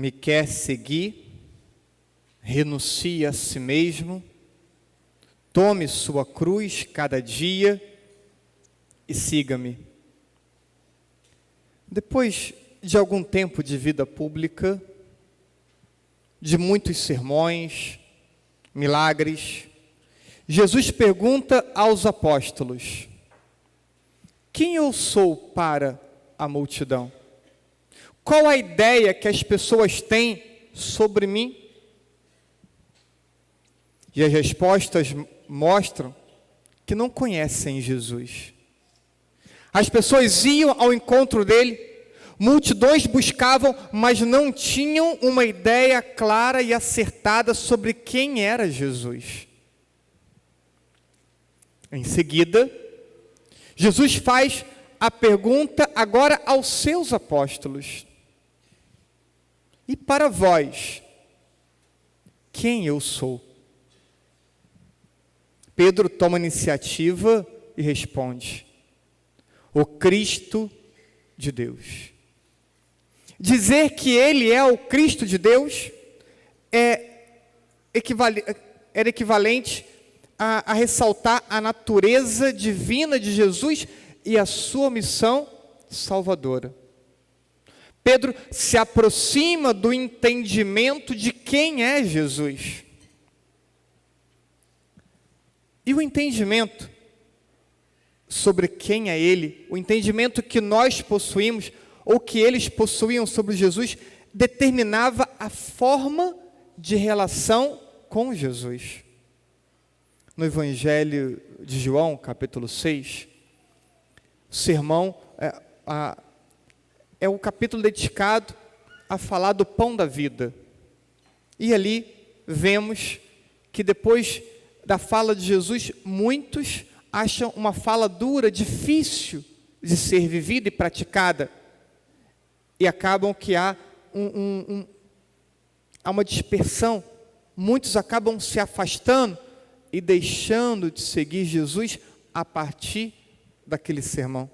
me quer seguir, renuncie a si mesmo, tome sua cruz cada dia e siga-me. Depois de algum tempo de vida pública, de muitos sermões, milagres, Jesus pergunta aos apóstolos: quem eu sou para a multidão? Qual a ideia que as pessoas têm sobre mim? E as respostas mostram que não conhecem Jesus. As pessoas iam ao encontro dele, multidões buscavam, mas não tinham uma ideia clara e acertada sobre quem era Jesus. Em seguida, Jesus faz a pergunta agora aos seus apóstolos: e para vós, quem eu sou? Pedro toma a iniciativa e responde: o Cristo de Deus. Dizer que ele é o Cristo de Deus era equivalente a ressaltar a natureza divina de Jesus e a sua missão salvadora. Pedro se aproxima do entendimento de quem é Jesus. E o entendimento sobre quem é Ele, o entendimento que nós possuímos, ou que eles possuíam sobre Jesus, determinava a forma de relação com Jesus. No Evangelho de João, capítulo 6, o sermão é o capítulo dedicado a falar do pão da vida. E ali vemos que depois da fala de Jesus, muitos acham uma fala dura, difícil de ser vivida e praticada. E acabam que há uma dispersão. Muitos acabam se afastando e deixando de seguir Jesus a partir daquele sermão.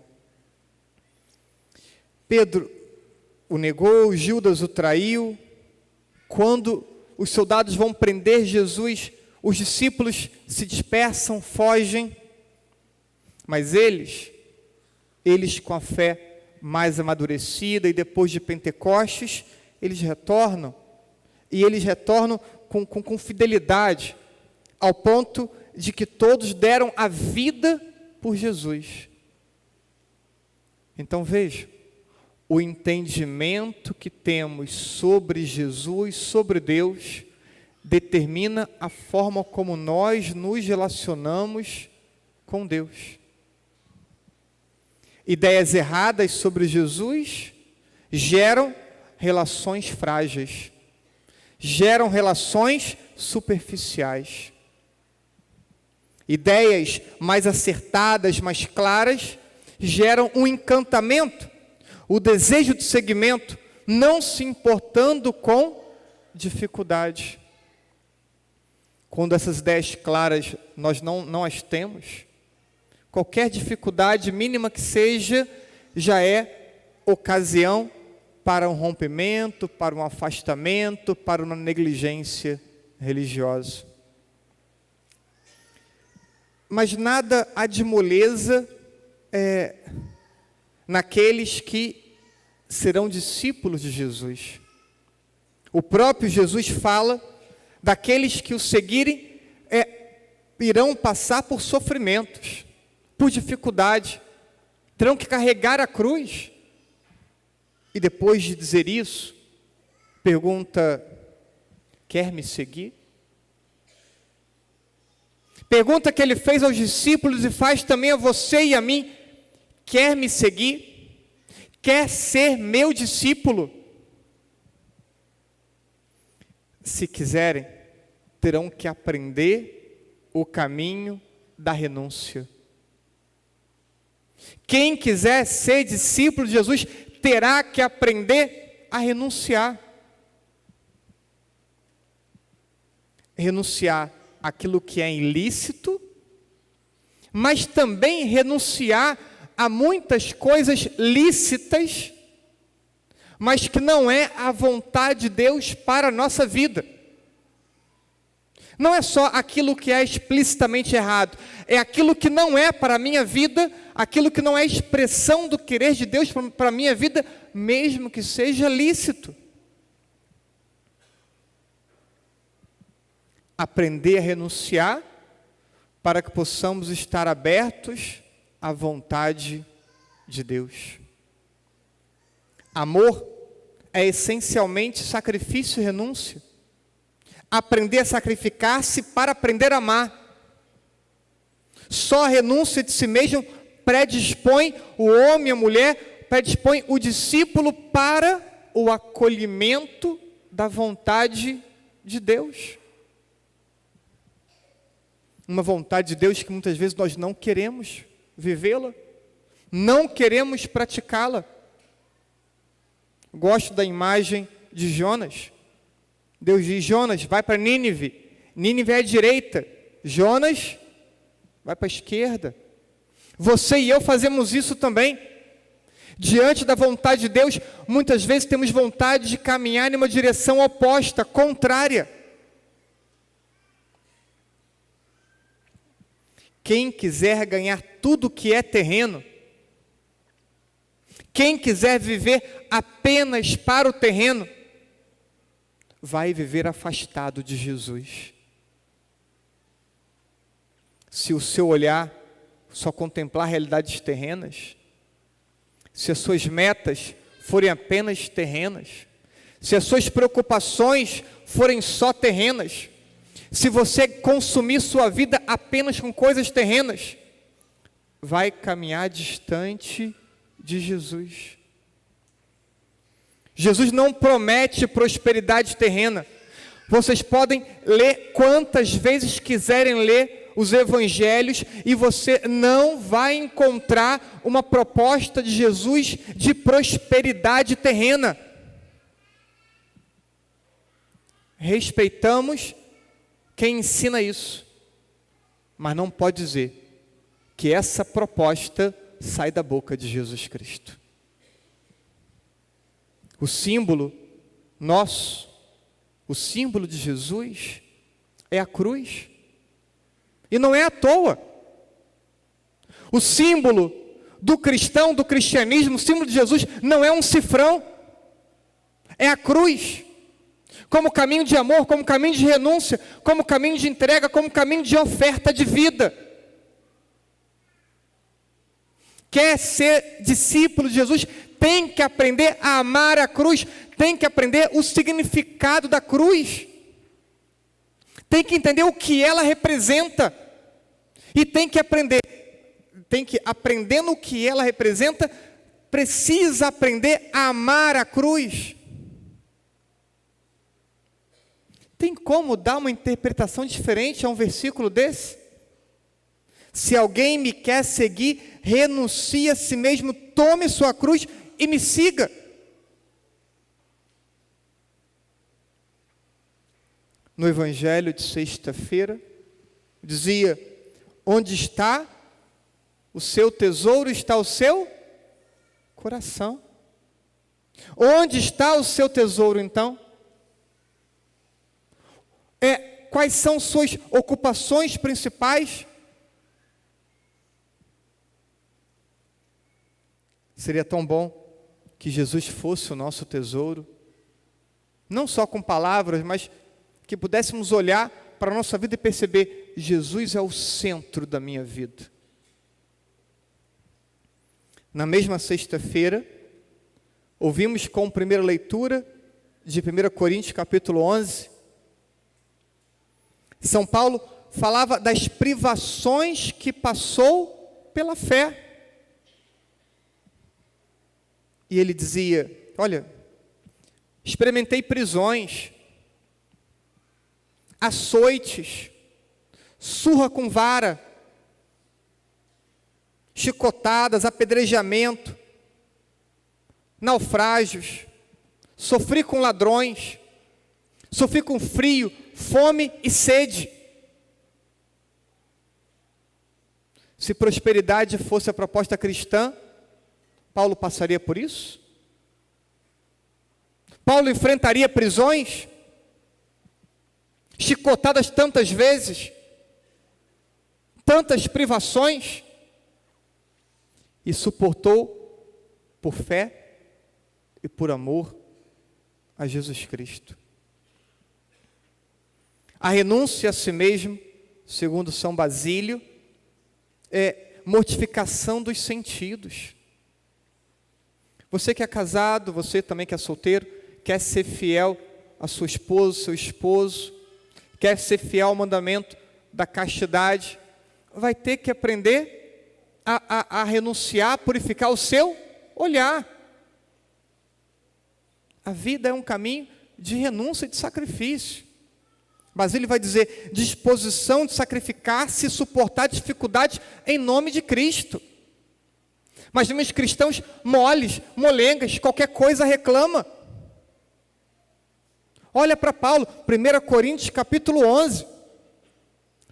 Pedro o negou, Judas o traiu. Quando os soldados vão prender Jesus, os discípulos se dispersam, fogem. Mas eles com a fé mais amadurecida, e depois de Pentecostes, eles retornam. E eles retornam com fidelidade, ao ponto de que todos deram a vida por Jesus. Então veja, o entendimento que temos sobre Jesus, sobre Deus, determina a forma como nós nos relacionamos com Deus. Ideias erradas sobre Jesus geram relações frágeis, geram relações superficiais. Ideias mais acertadas, mais claras, geram um encantamento, o desejo de seguimento, não se importando com dificuldade. Quando essas ideias claras nós não as temos, qualquer dificuldade mínima que seja, já é ocasião para um rompimento, para um afastamento, para uma negligência religiosa. Mas nada há de moleza naqueles que serão discípulos de Jesus. O próprio Jesus fala daqueles que o seguirem irão passar por sofrimentos, por dificuldade, terão que carregar a cruz. E depois de dizer isso, pergunta: quer me seguir? Pergunta que ele fez aos discípulos e faz também a você e a mim: quer me seguir? Quer ser meu discípulo? Se quiserem, terão que aprender o caminho da renúncia. Quem quiser ser discípulo de Jesus terá que aprender a renunciar. Renunciar àquilo que é ilícito, mas também renunciar a muitas coisas lícitas, mas que não é a vontade de Deus para a nossa vida. Não é só aquilo que é explicitamente errado, é aquilo que não é para a minha vida, aquilo que não é expressão do querer de Deus para a minha vida, mesmo que seja lícito. Aprender a renunciar para que possamos estar abertos à vontade de Deus. Amor é essencialmente sacrifício e renúncia. Aprender a sacrificar-se para aprender a amar. Só a renúncia de si mesmo predispõe o homem e a mulher, predispõe o discípulo para o acolhimento da vontade de Deus. Uma vontade de Deus que muitas vezes nós não queremos vivê-la, não queremos praticá-la. Gosto da imagem de Jonas. Deus diz: Jonas, vai para Nínive. Nínive é à direita. Jonas, vai para a esquerda. Você e eu fazemos isso também. Diante da vontade de Deus, muitas vezes temos vontade de caminhar em uma direção oposta, contrária. Quem quiser ganhar tudo que é terreno, quem quiser viver apenas para o terreno, vai viver afastado de Jesus. Se o seu olhar só contemplar realidades terrenas, se as suas metas forem apenas terrenas, se as suas preocupações forem só terrenas, se você consumir sua vida apenas com coisas terrenas, vai caminhar distante de Jesus. Jesus não promete prosperidade terrena. Vocês podem ler quantas vezes quiserem ler os evangelhos e você não vai encontrar uma proposta de Jesus de prosperidade terrena. Respeitamos quem ensina isso, mas não pode dizer que essa proposta sai da boca de Jesus Cristo. O símbolo nosso, o símbolo de Jesus é a cruz. E não é à toa. O símbolo do cristão, do cristianismo, o símbolo de Jesus não é um cifrão, é a cruz. Como caminho de amor, como caminho de renúncia, como caminho de entrega, como caminho de oferta de vida. Quer ser discípulo de Jesus, tem que aprender a amar a cruz, tem que aprender o significado da cruz, tem que entender o que ela representa, e aprendendo o que ela representa, precisa aprender a amar a cruz. Tem como dar uma interpretação diferente a um versículo desse? Se alguém me quer seguir, renuncie a si mesmo, tome sua cruz e me siga. No evangelho de sexta-feira, dizia: onde está o seu tesouro, está o seu coração. Onde está o seu tesouro, então? Quais são suas ocupações principais? Seria tão bom que Jesus fosse o nosso tesouro, não só com palavras, mas que pudéssemos olhar para a nossa vida e perceber: Jesus é o centro da minha vida. Na mesma sexta-feira, ouvimos com primeira leitura de 1 Coríntios capítulo 11, São Paulo falava das privações que passou pela fé. E ele dizia: olha, experimentei prisões, açoites, surra com vara, chicotadas, apedrejamento, naufrágios, sofri com ladrões, sofri com frio, fome e sede. Se prosperidade fosse a proposta cristã, Paulo passaria por isso? Paulo enfrentaria prisões, chicotadas tantas vezes, tantas privações, e suportou por fé e por amor a Jesus Cristo. A renúncia a si mesmo, segundo São Basílio, é mortificação dos sentidos. Você que é casado, você também que é solteiro, quer ser fiel à sua esposa, seu esposo, quer ser fiel ao mandamento da castidade, vai ter que aprender a renunciar, purificar o seu olhar. A vida é um caminho de renúncia e de sacrifício. Basílio vai dizer, disposição de sacrificar-se e suportar dificuldades em nome de Cristo. Mas vemos cristãos moles, molengas, qualquer coisa reclama. Olha para Paulo, 1 Coríntios capítulo 11.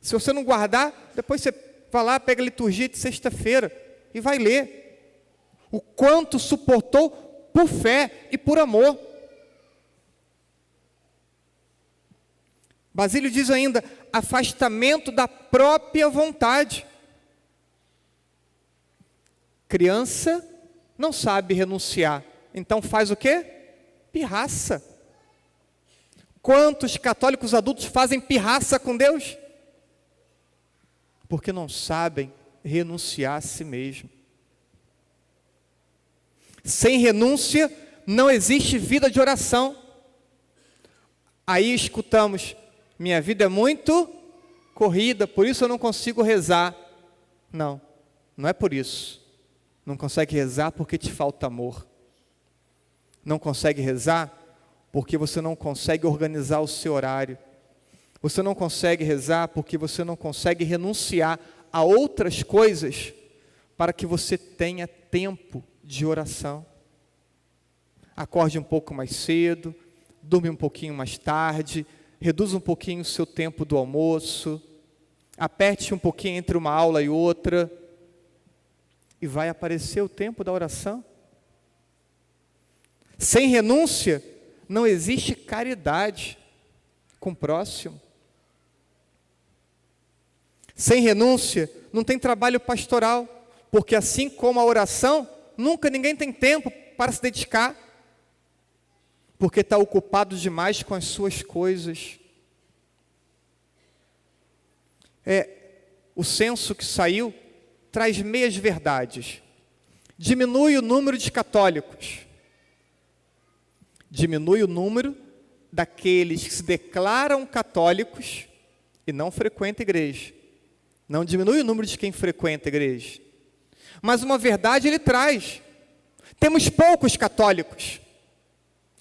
Se você não guardar, depois você vai lá, pega a liturgia de sexta-feira e vai ler. O quanto suportou por fé e por amor. Basílio diz ainda, afastamento da própria vontade. Criança não sabe renunciar, então faz o quê? Pirraça. Quantos católicos adultos fazem pirraça com Deus? Porque não sabem renunciar a si mesmo. Sem renúncia não existe vida de oração. Aí escutamos, minha vida é muito corrida, por isso eu não consigo rezar. Não, não é por isso. Não consegue rezar porque te falta amor. Não consegue rezar porque você não consegue organizar o seu horário. Você não consegue rezar porque você não consegue renunciar a outras coisas para que você tenha tempo de oração. Acorde um pouco mais cedo, durme um pouquinho mais tarde, reduza um pouquinho o seu tempo do almoço, aperte um pouquinho entre uma aula e outra, e vai aparecer o tempo da oração. Sem renúncia, não existe caridade com o próximo. Sem renúncia, não tem trabalho pastoral, porque assim como a oração, nunca ninguém tem tempo para se dedicar, porque está ocupado demais com as suas coisas. O censo que saiu traz meias verdades. Diminui o número de católicos. Diminui o número daqueles que se declaram católicos e não frequentam a igreja. Não diminui o número de quem frequenta a igreja. Mas uma verdade ele traz. Temos poucos católicos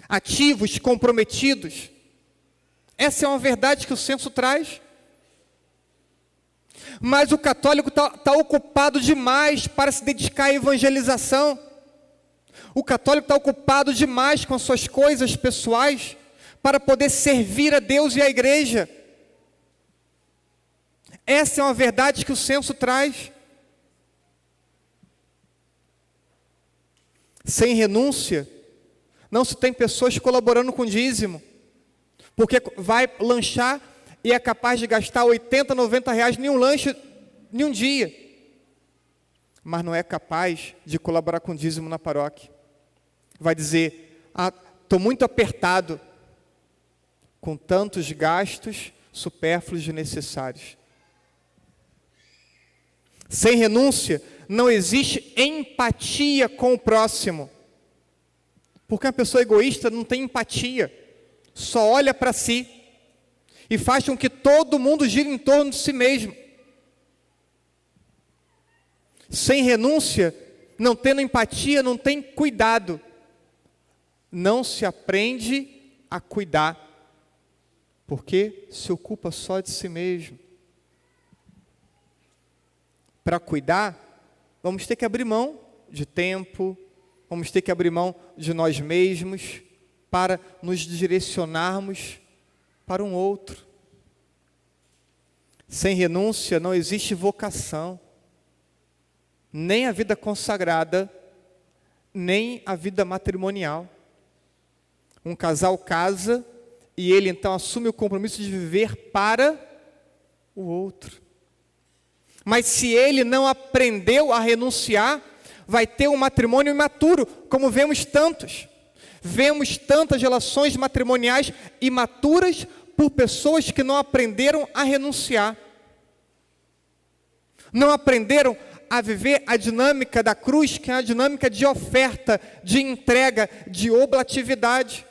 ativos, comprometidos. Essa é uma verdade que o censo traz. Mas o católico está ocupado demais para se dedicar à evangelização. O católico está ocupado demais com suas coisas pessoais para poder servir a Deus e à igreja. Essa é uma verdade que o censo traz. Sem renúncia, não se tem pessoas colaborando com dízimo, porque vai lanchar e é capaz de gastar 80, 90 reais em um lanche, em um dia, mas não é capaz de colaborar com dízimo na paróquia. Vai dizer, estou muito apertado com tantos gastos supérfluos e necessários. Sem renúncia, não existe empatia com o próximo. Porque uma pessoa egoísta não tem empatia, só olha para si e faz com que todo mundo gire em torno de si mesmo. Sem renúncia, não tendo empatia, não tem cuidado. Não se aprende a cuidar, porque se ocupa só de si mesmo. Para cuidar, vamos ter que abrir mão de tempo, vamos ter que abrir mão de nós mesmos para nos direcionarmos para um outro. Sem renúncia não existe vocação, nem a vida consagrada, nem a vida matrimonial. Um casal casa e ele então assume o compromisso de viver para o outro. Mas se ele não aprendeu a renunciar, vai ter um matrimônio imaturo, como vemos tantos. Vemos tantas relações matrimoniais imaturas por pessoas que não aprenderam a renunciar. Não aprenderam a viver a dinâmica da cruz, que é a dinâmica de oferta, de entrega, de oblatividade.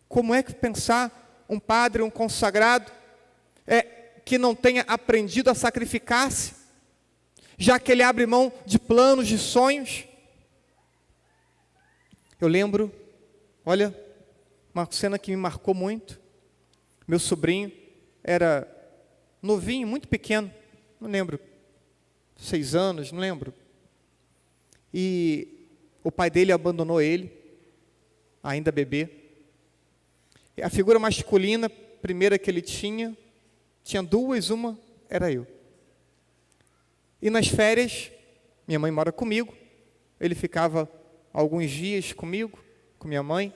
Como é que pensar um padre, um consagrado, que não tenha aprendido a sacrificar-se, já que ele abre mão de planos, de sonhos? Eu lembro, olha, uma cena que me marcou muito. Meu sobrinho era novinho, muito pequeno, não lembro, 6 anos, não lembro. E o pai dele abandonou ele, ainda bebê. E a figura masculina, primeira que ele tinha duas, uma era eu. E nas férias, minha mãe mora comigo, ele ficava alguns dias comigo, com minha mãe,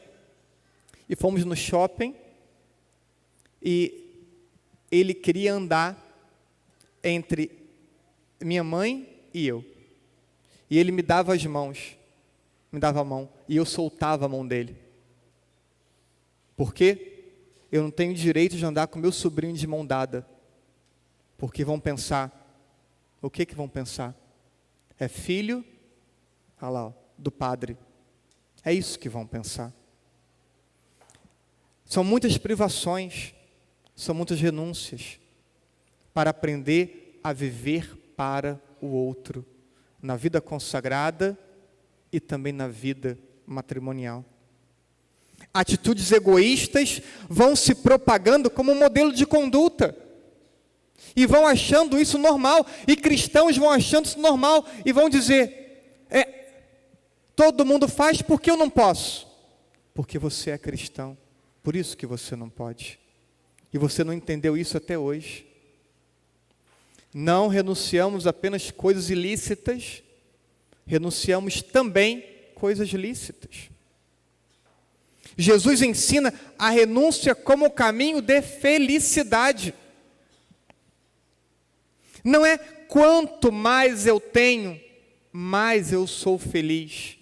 e fomos no shopping, e ele queria andar entre minha mãe e eu. E ele me dava as mãos, me dava a mão, e eu soltava a mão dele. Por quê? Eu não tenho direito de andar com meu sobrinho de mão dada, porque vão pensar, o que vão pensar? É filho, olha lá, do padre. É isso que vão pensar. São muitas privações, são muitas renúncias, para aprender a viver para o outro, na vida consagrada e também na vida matrimonial. Atitudes egoístas vão se propagando como um modelo de conduta, e vão achando isso normal, e cristãos vão achando isso normal, e vão dizer, todo mundo faz, por que eu não posso? Porque você é cristão, por isso que você não pode. E você não entendeu isso até hoje. Não renunciamos apenas coisas ilícitas, renunciamos também coisas lícitas. Jesus ensina a renúncia como o caminho de felicidade. Não é quanto mais eu tenho, mais eu sou feliz.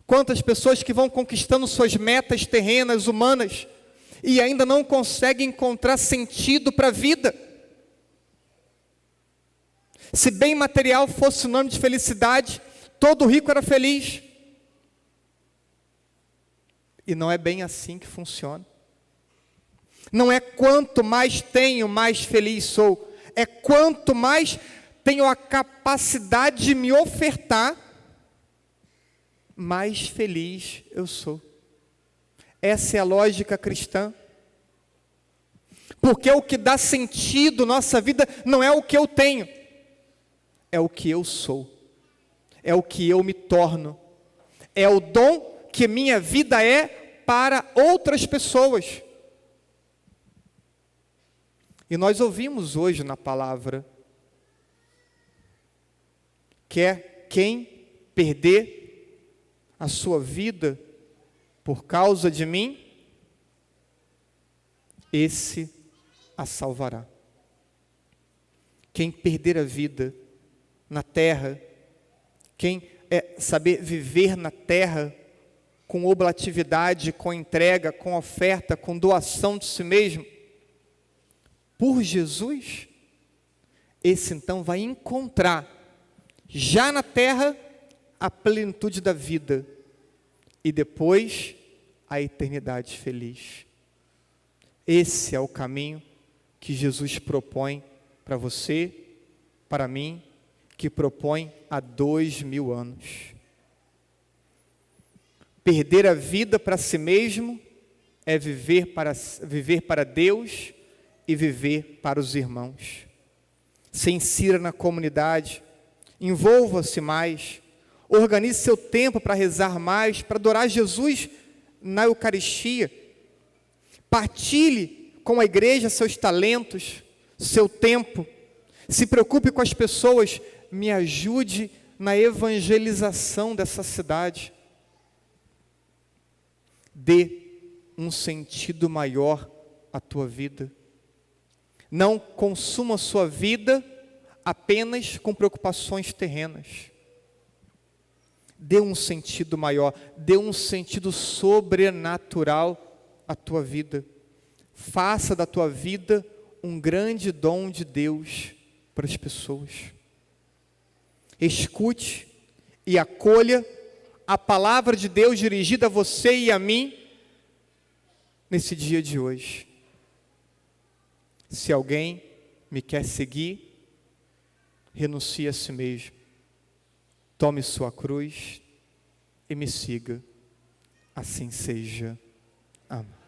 Quantas pessoas que vão conquistando suas metas terrenas, humanas, e ainda não conseguem encontrar sentido para a vida. Se bem material fosse sinônimo de felicidade, todo rico era feliz. E não é bem assim que funciona. Não é quanto mais tenho, mais feliz sou. É quanto mais tenho a capacidade de me ofertar, mais feliz eu sou. Essa é a lógica cristã. Porque o que dá sentido à nossa vida não é o que eu tenho, é o que eu sou, é o que eu me torno, é o dom que minha vida é para outras pessoas. E nós ouvimos hoje na palavra que é quem perder a sua vida por causa de mim, esse a salvará. Quem perder a vida na terra, quem saber viver na terra com oblatividade, com entrega, com oferta, com doação de si mesmo, por Jesus, esse então vai encontrar, já na terra, a plenitude da vida, e depois a eternidade feliz. Esse é o caminho que Jesus propõe para você, para mim, que propõe há 2000 anos. Perder a vida para si mesmo é viver para Deus e viver para os irmãos. Se insira na comunidade, envolva-se mais, organize seu tempo para rezar mais, para adorar Jesus na Eucaristia. Partilhe com a igreja seus talentos, seu tempo. Se preocupe com as pessoas, me ajude na evangelização dessa cidade. Dê um sentido maior à tua vida. Não consuma a sua vida apenas com preocupações terrenas. Dê um sentido maior, dê um sentido sobrenatural à tua vida. Faça da tua vida um grande dom de Deus para as pessoas. Escute e acolha a palavra de Deus dirigida a você e a mim nesse dia de hoje. Se alguém me quer seguir, renuncie a si mesmo. Tome sua cruz e me siga. Assim seja. Amém.